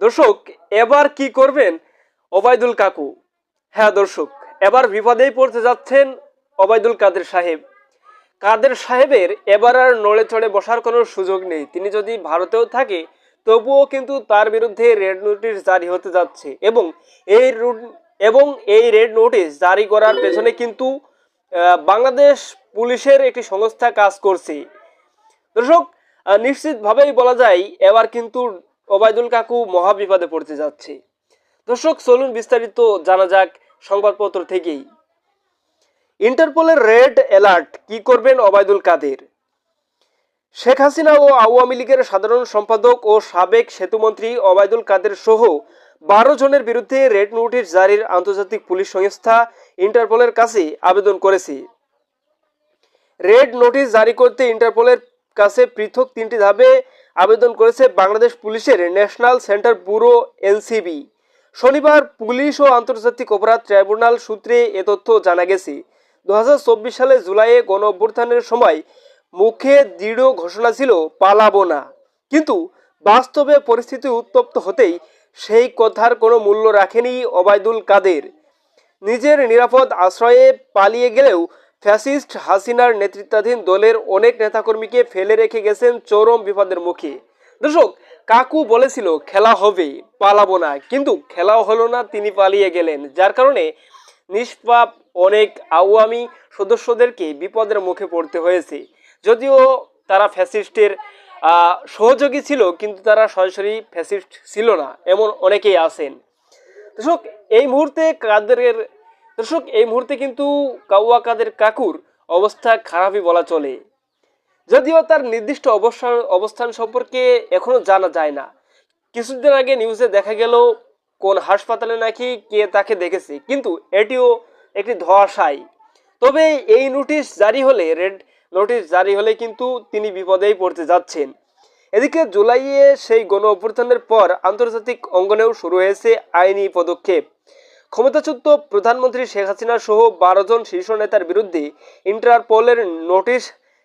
দর্শক, এবার কি করবেন ওবায়দুল কাকু? হ্যাঁ দর্শক, এবার বিপদেই পড়তে যাচ্ছেন ওবায়দুল কাদের সাহেব। কাদের সাহেবের এবার আর নড়ে চড়ে বসার কোনো সুযোগ নেই। তিনি যদি ভারতেও থাকে তবুও কিন্তু তার বিরুদ্ধে রেড নোটিশ জারি হতে যাচ্ছে, এই এই রেড নোটিশ জারি করার পেছনে কিন্তু বাংলাদেশ পুলিশের একটি সংস্থা কাজ করছে। দর্শক, নিশ্চিতভাবেই বলা যায় এবার কিন্তু ওবায়দুল কাকু মহা বিপদে পড়তে যাচ্ছে। দর্শক, চলুন বিস্তারিত জানা যাক সংবাদপত্র থেকেই। ইন্টারপোলের রেড অ্যালার্ট, কি করবেন ওবায়দুল কাদের? শেখ হাসিনা ও আওয়ামী লীগের সাধারণ সম্পাদক ও সাবেক সেতুমন্ত্রী ওবায়দুল কাদের সহ 12 জনের বিরুদ্ধে রেড নোটিশ জারির আন্তর্জাতিক পুলিশ সংস্থা ইন্টারপোলের কাছে আবেদন করেছে। রেড নোটিশ জারি করতে ইন্টারপোলের কাছে পৃথক 3টি ধাপে আবেদন করেছে বাংলাদেশ পুলিশের ন্যাশনাল সেন্টার ব্যুরো এনসিবি। শনিবার পুলিশ ও আন্তর্জাতিক অপরাধ ট্রাইব্যুনাল সূত্রে এ তথ্য জানা গেছে। 2024 সালে জুলাইয়ে গণ অভ্যুত্থানের সময় মুখে দৃঢ় ঘোষণা ছিল পালাবো না, কিন্তু বাস্তবে পরিস্থিতি উত্তপ্ত হতেই সেই কথার কোনো মূল্য রাখেনি ওবায়দুল কাদের। নিজের নিরাপদ আশ্রয়ে পালিয়ে গেলেও ফ্যাসিস্ট হাসিনার নেতৃত্বাধীন দলের অনেক নেতাকর্মীকে ফেলে রেখে গেছেন চরম বিপদের মুখে। দর্শক, কাকু বলেছিল খেলা হবে, পালাবো না, কিন্তু খেলাও হলো না, তিনি পালিয়ে গেলেন, যার কারণে নিষ্পাপ অনেক আওয়ামী সদস্যদেরকে বিপদের মুখে পড়তে হয়েছে। যদিও তারা ফ্যাসিস্টের সহযোগী ছিল, কিন্তু তারা সরাসরি ফ্যাসিস্ট ছিল না, এমন অনেকেই আছেন। দর্শক, এই মুহূর্তে কিন্তু কাউয়া কাদের কাকুর অবস্থা খারাপই বলা চলে। যদিও তার নির্দিষ্ট অবস্থান সম্পর্কে এখনো জানা যায় না। কিছুদিন আগে নিউজে দেখা গেল কোন হাসপাতালে নাকি কে তাকে দেখেছে, কিন্তু এটিও একটি ধোঁয়াশাই। তবে এই রেড নোটিশ জারি হলে কিন্তু তিনি বিপদেই পড়তে যাচ্ছেন। এদিকে জুলাইয়ে সেই গণ অভ্যুত্থানের পর আন্তর্জাতিক অঙ্গনেও শুরু হয়েছে আইনি পদক্ষেপ। ক্ষমতাচ্যুত প্রধানমন্ত্রী শেখ হাসিনা সহ 12 জন শীর্ষ নেতার বিরুদ্ধে ইন্টারপোলের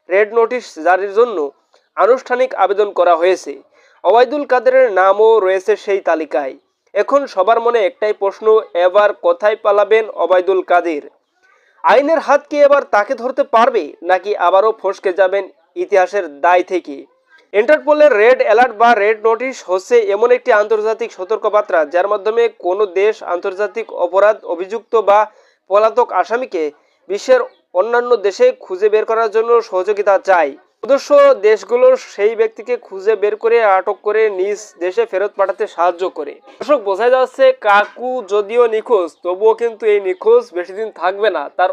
রেড নোটিশ জারির জন্য আনুষ্ঠানিক আবেদন করা হয়েছে। ওবায়দুল কাদেরের নামও রয়েছে সেই তালিকায়। এখন সবার মনে একটাই প্রশ্ন, এবার কোথায় পালাবেন ওবায়দুল কাদের? আইনের হাত কি এবার তাকে ধরতে পারবে, নাকি আবারও ফসকে যাবেন ইতিহাসের দায় থেকে? ইন্টারপোলের রেড অ্যালার্ট বা রেড নোটিশ হচ্ছে এমন একটি আন্তর্জাতিক সতর্কবার্তা যার মাধ্যমে কোনো দেশ আন্তর্জাতিক অপরাধ অভিযুক্ত বা পলাতক আসামিকে বিশ্বের অন্যান্য দেশে খুঁজে বের করার জন্য সহযোগিতা চায়। সদস্য দেশগুলোর সেই ব্যক্তিকে খুঁজে বের করে আটক করে নিজ দেশে ফেরত পাঠাতে সাহায্য করে। দর্শক, বোঝা যাচ্ছে কাকু যদিও নিখোঁজ, তবুও কিন্তু এই নিখোঁজ বেশি দিন থাকবে না। তার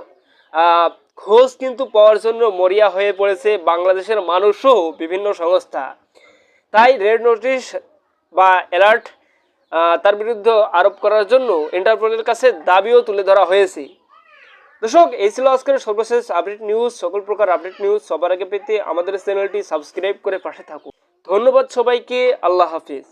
খোঁজ কিন্তু পাওয়ার জন্য মরিয়া হয়ে পড়েছে বাংলাদেশের মানুষসহ বিভিন্ন সংস্থা। তাই রেড নোটিশ বা অ্যালার্ট তার বিরুদ্ধে আরোপ করার জন্য ইন্টারপোলের কাছে দাবিও তুলে ধরা হয়েছে। দর্শক, এই ছিল আজকের সর্বশেষ আপডেট নিউজ। সকল প্রকার আপডেট নিউজ সবার আগে পেতে আমাদের চ্যানেলটি সাবস্ক্রাইব করে পাশে থাকুন। ধন্যবাদ সবাইকে। আল্লাহ হাফিজ।